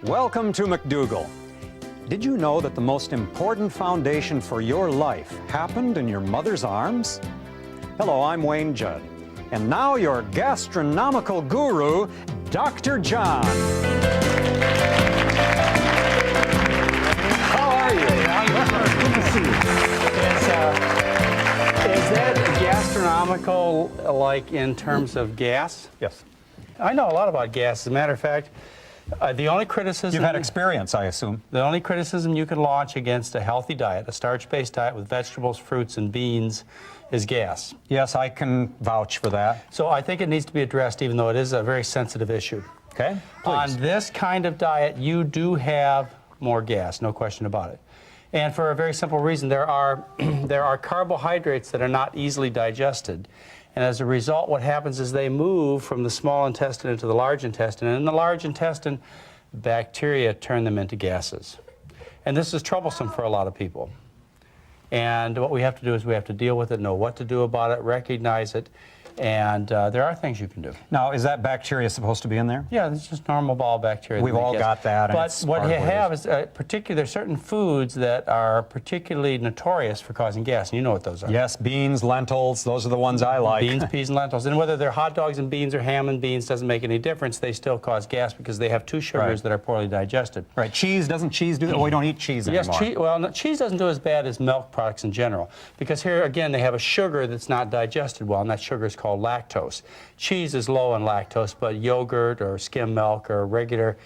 Welcome to McDougall. Did you know that the most important foundation for your life happened in your mother's arms? Hello, I'm Wayne Judd. And now your gastronomical guru, Dr. John. How are you? Good to see you. Is that gastronomical, like in terms of gas? Yes. I know a lot about gas. As a matter of fact, the only criticism... You've had experience, I assume. The only criticism you could launch against a healthy diet, a starch-based diet with vegetables, fruits, and beans, is gas. Yes, I can vouch for that. So I think it needs to be addressed, even though it is a very sensitive issue. Okay, please. On this kind of diet, you do have more gas, no question about it. And for a very simple reason, there are carbohydrates that are not easily digested. And as a result, what happens is they move from the small intestine into the large intestine. And in the large intestine, bacteria turn them into gases. And this is troublesome for a lot of people. And what we have to do is we have to deal with it, know what to do about it, recognize it. And there are things you can do. Now, is that bacteria supposed to be in there? Yeah, it's just normal bowel bacteria. We've all got that. But what you have is, particularly, there's certain foods that are particularly notorious for causing gas, and you know what those are. Yes, beans, lentils, those are the ones I like. Beans, peas, and lentils. And whether they're hot dogs and beans or ham and beans doesn't make any difference. They still cause gas because they have two sugars that are poorly digested. Right. Cheese, doesn't cheese do that? Oh, we don't eat cheese anymore. Yes, well, no, cheese doesn't do as bad as milk products in general, because here, again, they have a sugar that's not digested well, and that sugar is called lactose. Cheese is low in lactose, but yogurt or skim milk or regular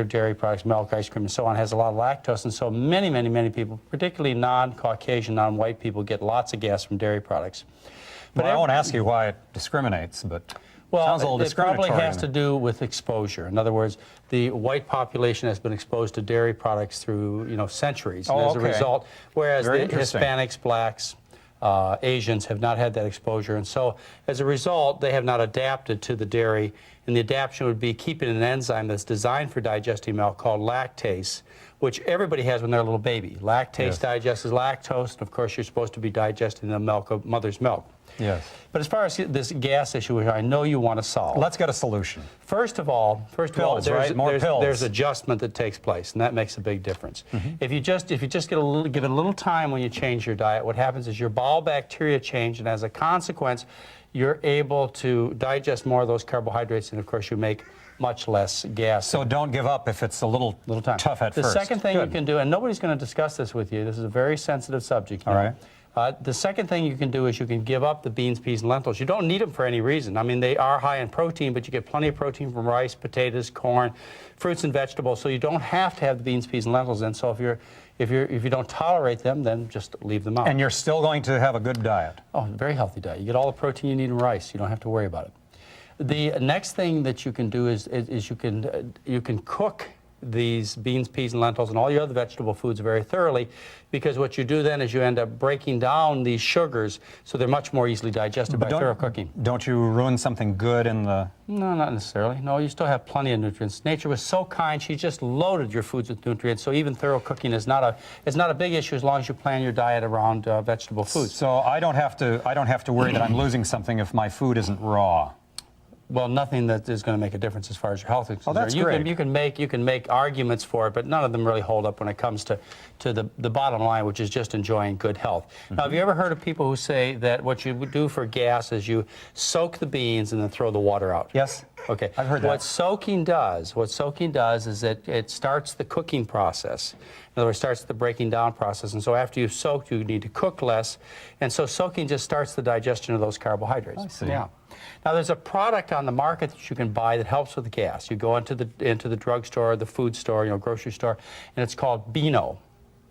dairy products, milk, ice cream, and so on, has a lot of lactose. And so many people, particularly non-Caucasian, non-white people, get lots of gas from dairy products. But I won't ask you why it discriminates, but sounds a little discriminatory. It probably has to do with exposure. In other words, the white population has been exposed to dairy products through, centuries. And as a result, whereas the Hispanics, blacks, Asians have not had that exposure, and so as a result they have not adapted to the dairy, and the adaptation would be keeping an enzyme that's designed for digesting milk called lactase, which everybody has when they're a little baby. Lactase digests lactose, and of course you're supposed to be digesting the milk of mother's milk. Yes. But as far as this gas issue, which I know you want to solve, let's get a solution. First of all, there's adjustment that takes place, and that makes a big difference. If you just give it a little time when you change your diet, what happens is your bowel bacteria change, and as a consequence, you're able to digest more of those carbohydrates, and of course you make much less gas. So don't give up if it's a little tough at first. The second thing you can do, and nobody's going to discuss this with you, this is a very sensitive subject. All right. The second thing you can do is you can give up the beans, peas, and lentils. You don't need them for any reason. I mean, they are high in protein, but you get plenty of protein from rice, potatoes, corn, fruits, and vegetables. So you don't have to have the beans, peas, and lentils in. So if you don't tolerate them, then just leave them out. And you're still going to have a good diet. Oh, a very healthy diet. You get all the protein you need in rice. You don't have to worry about it. The next thing that you can do is you can cook these beans, peas, and lentils and all your other vegetable foods very thoroughly, because what you do then is you end up breaking down these sugars so they're much more easily digested by thorough cooking. Don't you ruin something good in the... No, not necessarily. No, you still have plenty of nutrients. Nature was so kind, she just loaded your foods with nutrients, so even thorough cooking is not a big issue as long as you plan your diet around vegetable foods. So I don't have to worry that I'm losing something if my food isn't raw. Well, nothing that is going to make a difference as far as your health is concerned. Oh, that's great. You can make arguments for it, but none of them really hold up when it comes to the bottom line, which is just enjoying good health. Now, have you ever heard of people who say that what you do for gas is you soak the beans and then throw the water out? Yes. Okay. I've heard that. What soaking does is that it starts the cooking process. In other words, it starts the breaking down process. And so after you've soaked, you need to cook less. And so soaking just starts the digestion of those carbohydrates. I see. Yeah. Now, there's a product on the market that you can buy that helps with the gas. You go into the drugstore, the food store, grocery store, and it's called Beano.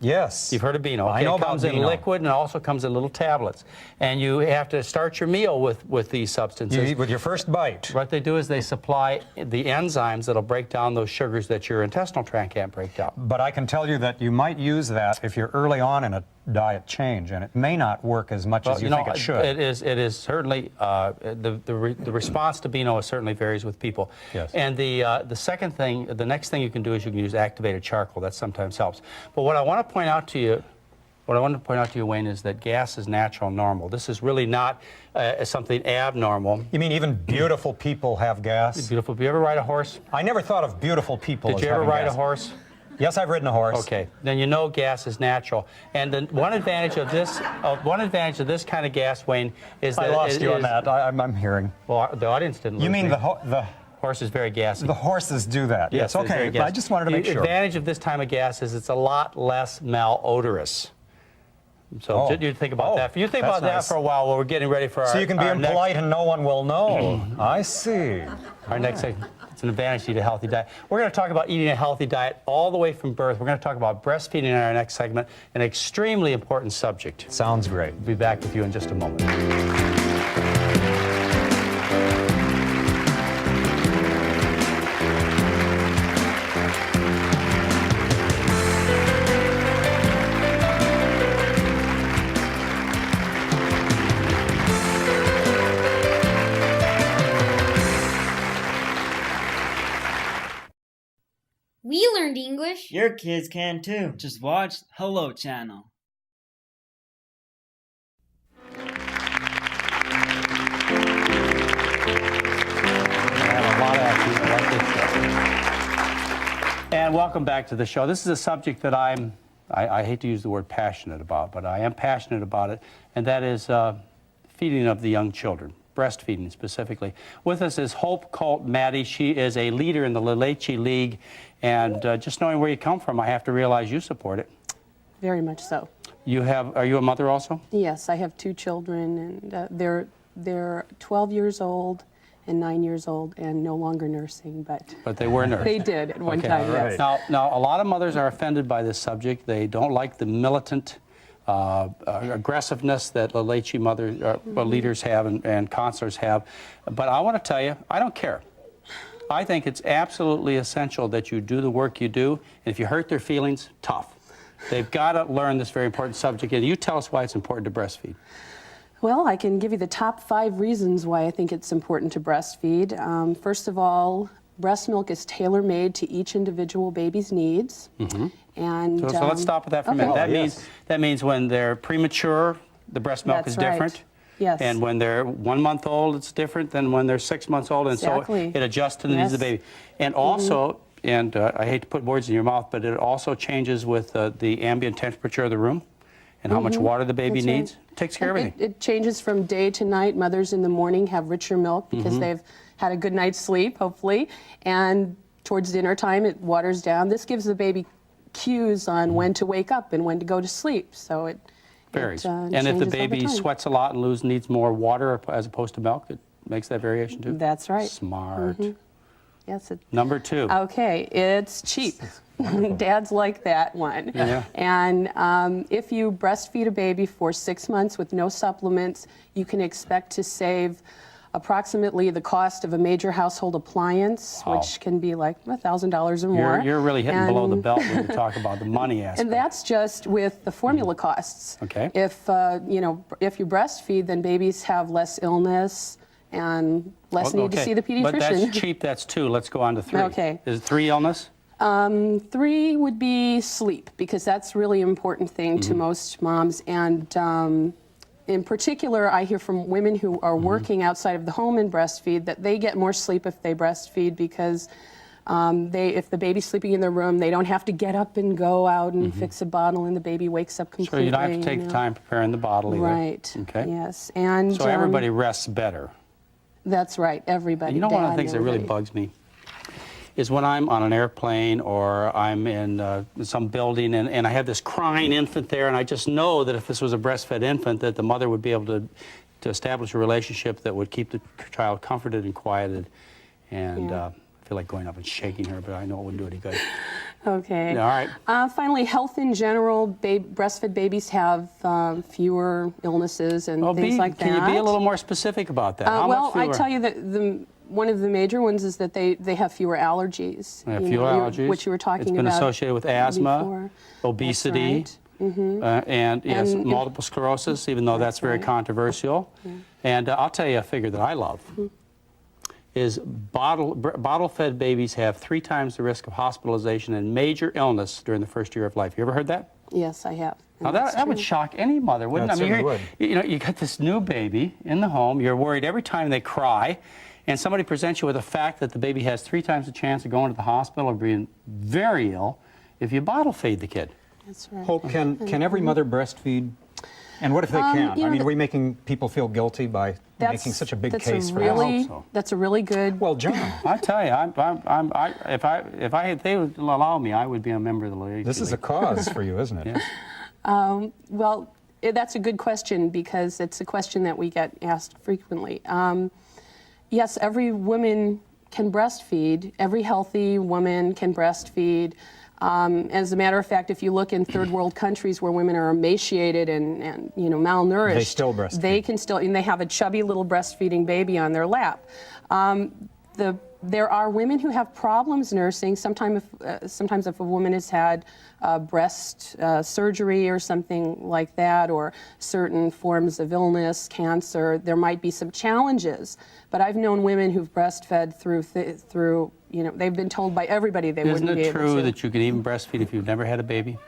Yes. You've heard of Beano. I know it comes about in Beano. liquid, and it also comes in little tablets. And you have to start your meal with these substances. You eat with your first bite. What they do is they supply the enzymes that'll break down those sugars that your intestinal tract can't break down. But I can tell you that you might use that if you're early on in a diet change, and it may not work as much as you think it should. It is certainly, the response to Beano certainly varies with people. Yes. And the next thing you can do is you can use activated charcoal. That sometimes helps. But what I want to point out to you, What I wanted to point out to you, Wayne, is that gas is natural and normal. This is really not something abnormal. You mean even beautiful people have gas? Beautiful. Do you ever ride a horse? I never thought of beautiful people as Did you ever having ride a gas. horse? Yes, I've ridden a horse. Okay, then you know gas is natural. And the one advantage of this kind of gas, Wayne, is that I lost you on that. I'm hearing. Well, the audience didn't. You lose mean me. the horse is very gassy. the horses do that? Yes, Yes. Okay. But I just wanted to make The sure. advantage of this time of gas is it's a lot less malodorous. So you think about that. You think that's about that nice. for a while while we're getting ready for So you can be our impolite and no one will know. I see. Our next segment. It's an advantage to eat a healthy diet. We're going to talk about eating a healthy diet all the way from birth. We're going to talk about breastfeeding in our next segment, an extremely important subject. Sounds great. We'll be back with you in just a moment. We learned English. Your kids can too. Just watch Hello Channel. And welcome back to the show. This is a subject that I hate to use the word passionate about, but I am passionate about it, and that is feeding of the young children, breastfeeding specifically. With us is Hope Colt Maddie. She is a leader in the La Leche League, and just knowing where you come from, I have to realize you support it. Very much so. Are you a mother also? Yes, I have 2 children, and they're 12 years old and 9 years old, and no longer nursing, But they were nursed. they did at one Okay. time. All Yes. right. Now, a lot of mothers are offended by this subject. They don't like the militant aggressiveness that La Leche leaders have and counselors have. But I want to tell you, I don't care. I think it's absolutely essential that you do the work you do, and if you hurt their feelings, tough. They've got to learn this very important subject. And you tell us why it's important to breastfeed. Well, I can give you the top 5 reasons why I think it's important to breastfeed. First of all, breast milk is tailor-made to each individual baby's needs. And So let's stop with that for a minute. okay. That means when they're premature, the breast milk is That's right. different. Yes. And when they're 1 month old, it's different than when they're 6 months old, and Exactly. so it adjusts to the needs of the Yes. baby. And also, and I hate to put words in your mouth, but it also changes with the ambient temperature of the room and how much water the baby That's right. needs. It takes care of And everything. it changes from day to night. Mothers in the morning have richer milk because they've had a good night's sleep, hopefully. And towards dinner time, it waters down. This gives the baby cues on when to wake up and when to go to sleep. So it Varies. It, And if the changes over baby time. sweats a lot and needs more water as opposed to milk, it makes that variation too? That's right. Smart. Yes. Number 2. Okay, it's cheap. Dads like that one. Yeah. And if you breastfeed a baby for 6 months with no supplements, you can expect to save approximately the cost of a major household appliance, Wow. which can be like $1,000 or more. You're really hitting below the And- belt when you talk about the money aspect. And that's just with the formula costs. Okay. If if you breastfeed, then babies have less illness and less need to see the pediatrician. But that's cheap, that's 2. Let's go on to 3. Okay. Is it 3 illness? 3 would be sleep, because that's a really important thing to most moms. And in particular, I hear from women who are working outside of the home and breastfeed that they get more sleep if they breastfeed, because if the baby's sleeping in their room, they don't have to get up and go out and fix a bottle, and the baby wakes up completely. So you don't have to take the time preparing the bottle either. Right. Okay. Yes. And So everybody rests better. That's right. Everybody. You know, one of the Dad, things that really everybody. bugs me is when I'm on an airplane or I'm in some building and I have this crying infant there, and I just know that if this was a breastfed infant, that the mother would be able to establish a relationship that would keep the child comforted and quieted. And Yeah. I feel like going up and shaking her, but I know it wouldn't do any good. Okay. All right. Finally, health in general. Breastfed babies have fewer illnesses and things like that. Can you be a little more specific about that? How Well, much I fewer? tell you that one of the major ones is that they have fewer allergies. They have You fewer know, allergies. which you were talking about. It's been associated with asthma, before. obesity, That's right. and yes, And- multiple sclerosis, even though that's very right. controversial. And I'll tell you a figure that I love. Is bottle-fed babies have 3 times the risk of hospitalization and major illness during the first year of life. You ever heard that? Yes, I have. Now that would shock any mother, wouldn't it? That certainly would. You know, you got this new baby in the home. You're worried every time they cry, and somebody presents you with the fact that the baby has 3 times the chance of going to the hospital or being very ill if you bottle feed the kid. That's right. Hope, can every mother breastfeed? And what if they can't? I mean, are we making people feel guilty by making such a big case for that? I hope so. That's a really good. Well, John, I tell you, if they would allow me, I would be a member of the league. this is a cause for you, isn't it? Yes. Well, that's a good question because it's a question that we get asked frequently. Yes, every woman can breastfeed. Every healthy woman can breastfeed. As a matter of fact, if you look in third world countries where women are emaciated and malnourished, They still breastfeed. They can still, and they have a chubby little breastfeeding baby on their lap. There are women who have problems nursing. Sometimes if a woman has had breast surgery or something like that, or certain forms of illness, cancer, there might be some challenges. But I've known women who've breastfed through they've been told by everybody they wouldn't be able to. Isn't it true that you can even breastfeed if you've never had a baby?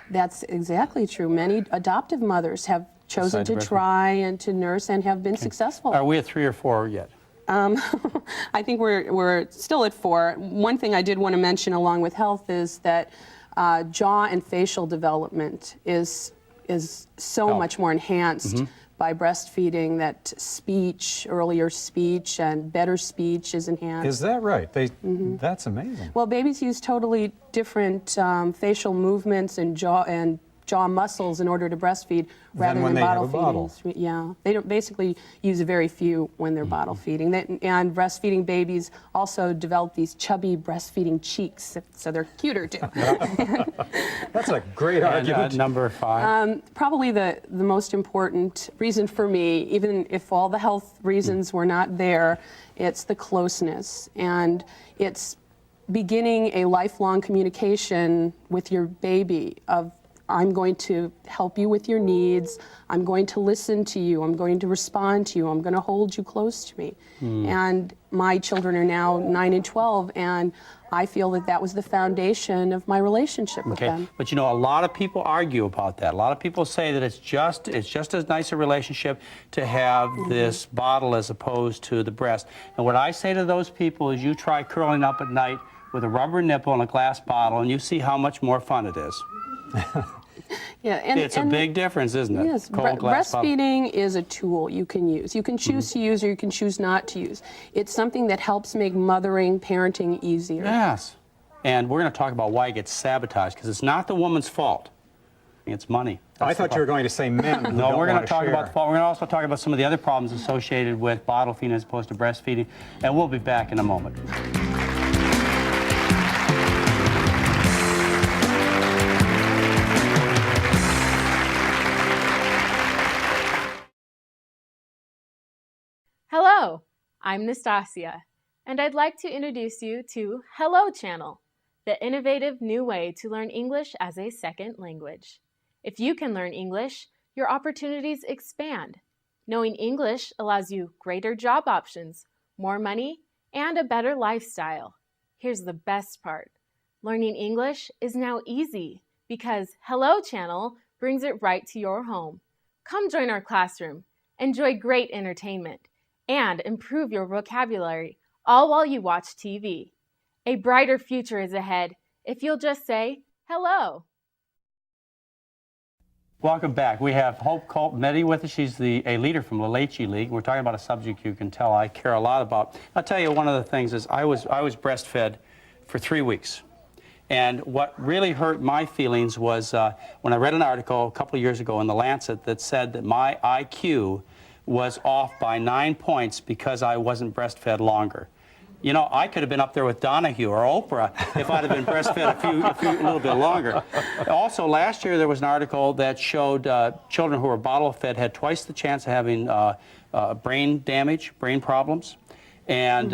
That's exactly true. Many adoptive mothers have chosen to try and to nurse and have been successful. Are we at 3 or 4 yet? I think we're still at 4. One thing I did want to mention along with health is that jaw and facial development is so much more enhanced by breastfeeding, that earlier speech and better speech is enhanced. Is that right? That's amazing. Well, babies use totally different facial movements and jaw muscles in order to breastfeed rather than bottle feeding. Yeah, they don't basically use very few when they're bottle feeding. And breastfeeding babies also develop these chubby breastfeeding cheeks, so they're cuter too. That's a great argument. Number 5. Probably the most important reason for me, even if all the health reasons were not there, it's the closeness, and it's beginning a lifelong communication with your baby of, I'm going to help you with your needs. I'm going to listen to you. I'm going to respond to you. I'm going to hold you close to me. And my children are now 9 and 12, and I feel that that was the foundation of my relationship with them. But you know, a lot of people argue about that. A lot of people say that it's just as nice a relationship to have this bottle as opposed to the breast. And what I say to those people is, you try curling up at night with a rubber nipple and a glass bottle, and you see how much more fun it is. Yeah, and it's a big difference, isn't it? Yes, Cold glass breastfeeding is a tool you can use. You can choose to use or you can choose not to use. It's something that helps make mothering, parenting easier. Yes. And we're going to talk about why it gets sabotaged, because it's not the woman's fault. It's money. I thought you were going to say men. No, we're going to talk about the fault. We're going to also talk about some of the other problems associated with bottle feeding as opposed to breastfeeding. And we'll be back in a moment. Hello, I'm Nastasia, and I'd like to introduce you to Hello Channel, the innovative new way to learn English as a second language. If you can learn English, your opportunities expand. Knowing English allows you greater job options, more money, and a better lifestyle. Here's the best part. Learning English is now easy because Hello Channel brings it right to your home. Come join our classroom, enjoy great entertainment, and improve your vocabulary, all while you watch TV. A brighter future is ahead if you'll just say hello. Welcome back. We have Hope Culp-Meddy with us. She's a leader from La Leche League. We're talking about a subject you can tell I care a lot about. I'll tell you, one of the things is I was breastfed for 3 weeks. And what really hurt my feelings was when I read an article a couple of years ago in The Lancet that said that my IQ was off by 9 points because I wasn't breastfed longer. You know, I could have been up there with Donahue or Oprah if I'd have been breastfed a little bit longer. Also, last year there was an article that showed children who were bottle fed had twice the chance of having brain damage, brain problems. And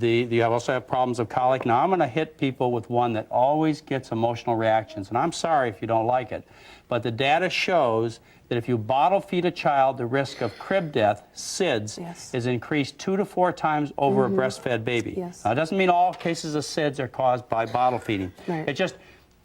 you also have problems of colic. Now, I'm going to hit people with one that always gets emotional reactions, and I'm sorry if you don't like it, but the data shows that if you bottle feed a child, the risk of crib death, SIDS, is increased 2 to 4 times over a breastfed baby. Now, it doesn't mean all cases of SIDS are caused by bottle feeding. It just,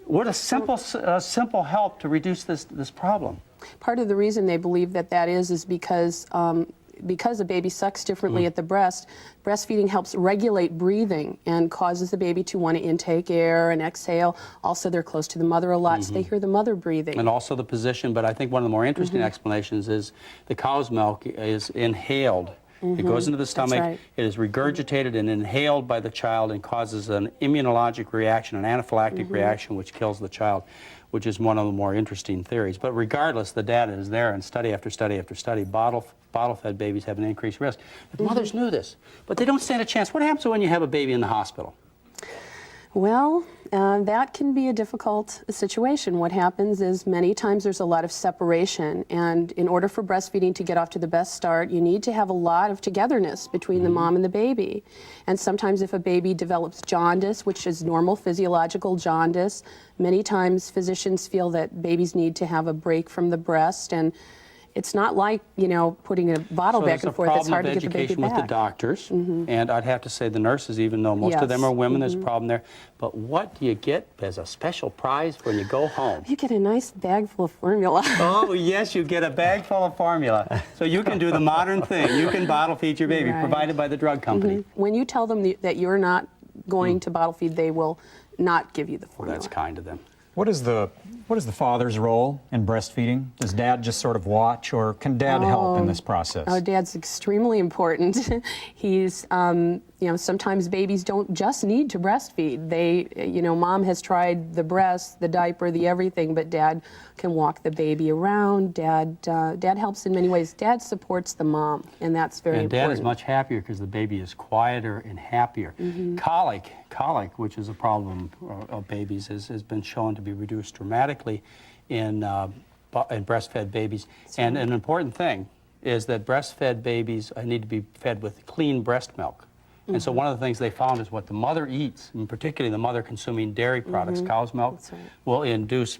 What a simple help to reduce this problem. Part of the reason they believe that is because a baby sucks differently at the breast, breastfeeding helps regulate breathing and causes the baby to want to intake air and exhale. Also, they're close to the mother a lot, so they hear the mother breathing. And also the position, but I think one of the more interesting explanations is the cow's milk is inhaled. It goes into the stomach, right. It is regurgitated and inhaled by the child and causes an immunologic reaction, an anaphylactic reaction, which kills the child, which is one of the more interesting theories. But regardless, the data is there, and study after study after study, bottle-fed babies have an increased risk. The mothers knew this, but they don't stand a chance. What happens when you have a baby in the hospital? Well, that can be a difficult situation. What happens is many times there's a lot of separation, and in order for breastfeeding to get off to the best start, you need to have a lot of togetherness between the mom and the baby. And sometimes if a baby develops jaundice, which is normal physiological jaundice, many times physicians feel that babies need to have a break from the breast, and it's not like, you know, putting a bottle back and forth. It's hard to get the baby back. So there's a problem of education with the doctors, and I'd have to say the nurses, even though most of them are women, there's a problem there. But what do you get as a special prize when you go home? You get a nice bag full of formula. Oh, yes, you get a bag full of formula. So you can do the modern thing. You can bottle feed your baby, provided by the drug company. When you tell them that you're not going to bottle feed, they will not give you the Well, formula. that's kind of them. What is the father's role in breastfeeding? Does Dad just sort of watch, or can Dad help in this process? Oh, Dad's extremely important. He's, you know, sometimes babies don't just need to breastfeed. They, you know, Mom has tried the breast, the diaper, the everything, but Dad can walk the baby around. Dad helps in many ways. Dad supports the mom, and that's very important. And Dad is much happier because the baby is quieter and happier. Colic, which is a problem of babies, has been shown to be reduced dramatically in breastfed babies. And an important thing is that breastfed babies need to be fed with clean breast milk. And so one of the things they found is what the mother eats, and particularly the mother consuming dairy products, cow's milk, will induce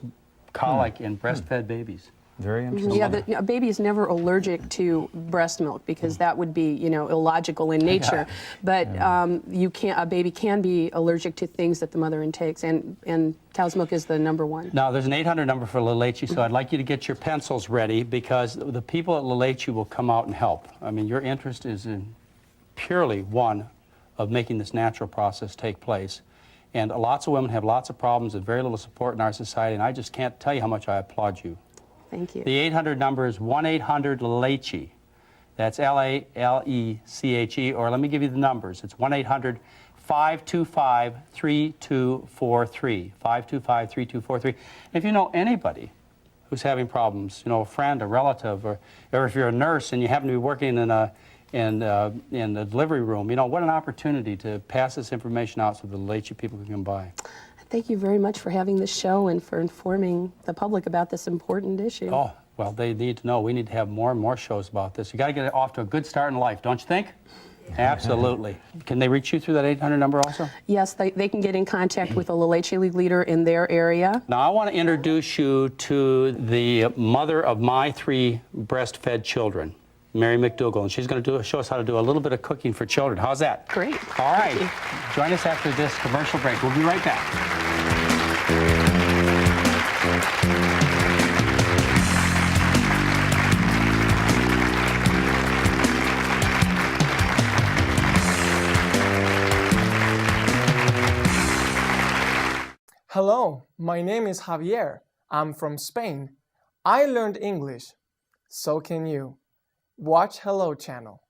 colic in breastfed babies. Very interesting. Yeah, a baby is never allergic to breast milk because that would be, you know, illogical in nature. But a baby can be allergic to things that the mother intakes, and cow's milk is the #1. Now, there's an 800 number for La Leche, so I'd like you to get your pencils ready because the people at La Leche will come out and help. I mean, your interest is in purely one of making this natural process take place. And lots of women have lots of problems and very little support in our society, and I just can't tell you how much I applaud you. Thank you. The 800 number is 1-800-LECHE. That's L-A-L-E-C-H-E, or let me give you the numbers. It's 1-800-525-3243, 525-3243. If you know anybody who's having problems, you know, a friend, a relative, or if you're a nurse and you happen to be working in the delivery room, you know, what an opportunity to pass this information out so the Leche people can come by. Thank you very much for having this show and for informing the public about this important issue. Oh, well, they need to know. We need to have more and more shows about this. You got to get it off to a good start in life, don't you think? Absolutely. Can they reach you through that 800 number also? Yes, they can get in contact with a La Leche League leader in their area. Now, I want to introduce you to the mother of my 3 breastfed children, Mary McDougall, and she's going to show us how to do a little bit of cooking for children. How's that? Great. All right. Join us after this commercial break. We'll be right back. Hello, my name is Javier. I'm from Spain. I learned English. So can you. Watch Hello Channel.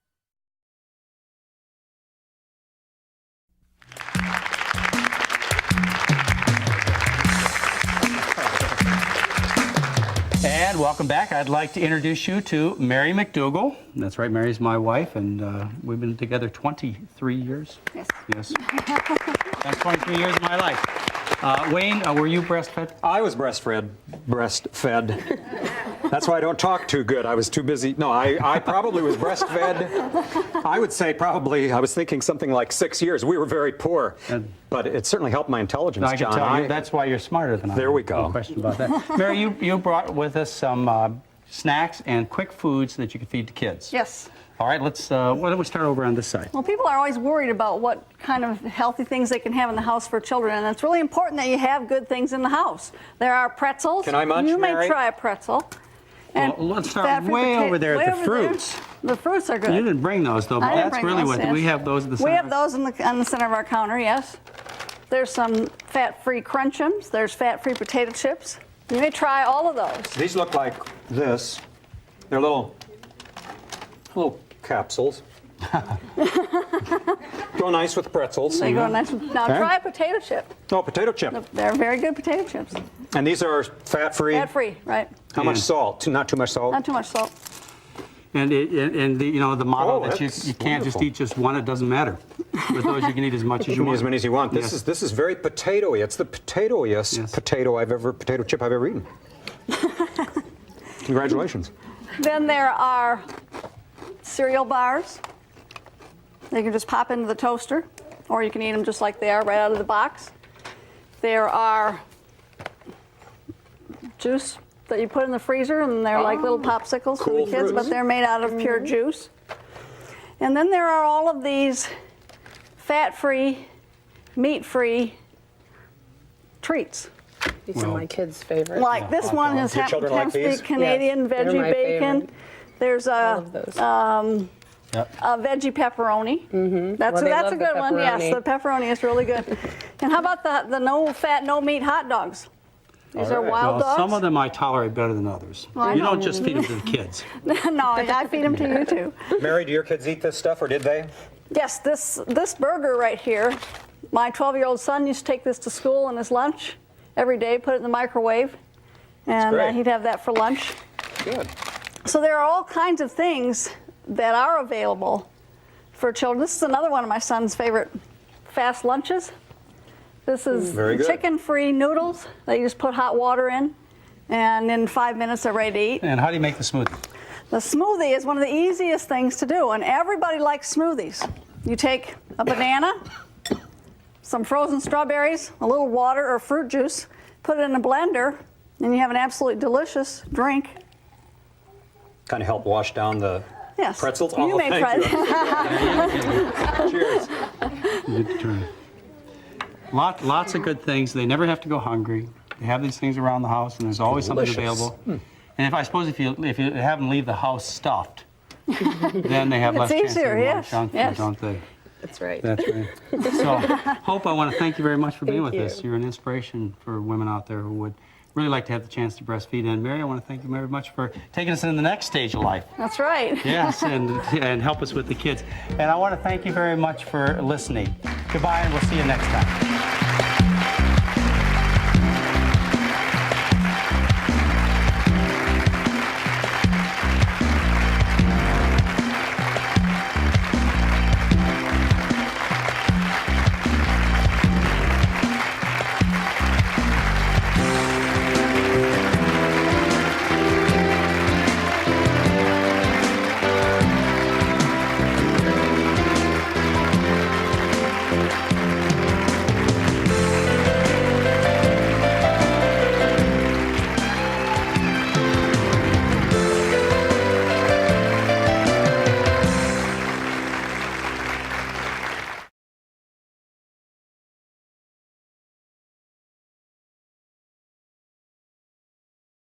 And welcome back. I'd like to introduce you to Mary McDougall. That's right, Mary's my wife, and we've been together 23 years. Yes. Yes. That's 23 years of my life. Wayne, were you breastfed? I was breastfed. That's why I don't talk too good. I was too busy. No, I probably was breastfed. I would say probably, I was thinking something like 6 years. We were very poor, but it certainly helped my intelligence, I can John. tell you, that's why you're smarter than I am. There we go. No question about that. Mary, you brought with us some snacks and quick foods that you can feed to kids. Yes. All right, let's, why don't we start over on this side? Well, people are always worried about what kind of healthy things they can have in the house for children, and it's really important that you have good things in the house. There are pretzels. Can I munch, You may Mary? try a pretzel. Well, let's start fat-free way over there way at the over there. fruits. The fruits are good. You didn't bring those, though, but I didn't that's bring really those, what, yes. we have those in the center. We have those on the center of our counter, yes. There's some fat-free Crunch'ems. There's fat-free potato chips. You may try all of those. These look like this. They're little capsules. Go nice with pretzels. They go nice. Now Okay. try a potato chip. Oh, potato chip. They're very good potato chips. And these are fat-free. Fat-free, right? How much And- salt? Not too much salt? Not too much salt. And the, you know, the model Oh, that you that's can't just wonderful. eat just one, it doesn't matter. With those, you can eat as much as You you can eat want. as many as you want. Yes. This is very potatoey. It's the potatoiest Yes. potato chip I've ever eaten. Congratulations. Then there are cereal bars. They can just pop into the toaster, or you can eat them just like they are right out of the box. There are juice that you put in the freezer, and they're like little popsicles for Cool the kids, fruits. but they're made out of pure juice. And then there are all of these fat-free, meat-free treats. These are my kids' favorite. Like this one has Your children like happens to be these? Canadian Yes, they're veggie my bacon. favorite. There's All a of those. a veggie pepperoni. That's Well, they that's love a the good one. Yes, pepperoni. the pepperoni is really good. And how about the no fat, no meat hot dogs? These are right. wild Well, dogs. some of them I tolerate better than others. Well, I You know. don't just feed them to the kids. No, I feed them to you too. Mary, do your kids eat this stuff, or did they? Yes, this burger right here. My 12-year-old son used to take this to school in his lunch every day, put it in the microwave, and great. he'd have that for lunch. Good. So there are all kinds of things that are available for children. This is another one of my son's favorite fast lunches. This is Very good. chicken-free noodles that you just put hot water in, and in 5 minutes they're ready to eat. And how do you make the smoothie? The smoothie is one of the easiest things to do, and everybody likes smoothies. You take a banana, some frozen strawberries, a little water or fruit juice, put it in a blender, and you have an absolutely delicious drink. Kind of help wash down the Yes. pretzels. You Oh, may thank try you. that. Cheers. Good turn. Lots of good things. They never have to go hungry. They have these things around the house, and there's always Delicious. something available. And if I suppose if you have them leave the house stuffed, then they have less chance easier, of more yes, junk food, yes. don't they? That's right. That's right. So, Hope, I want to thank you very much for being Thank with us. you. You're an inspiration for women out there who would really like to have the chance to breastfeed. And Mary, I want to thank you very much for taking us into the next stage of life. That's right. Yes, and help us with the kids. And I want to thank you very much for listening. Goodbye, and we'll see you next time.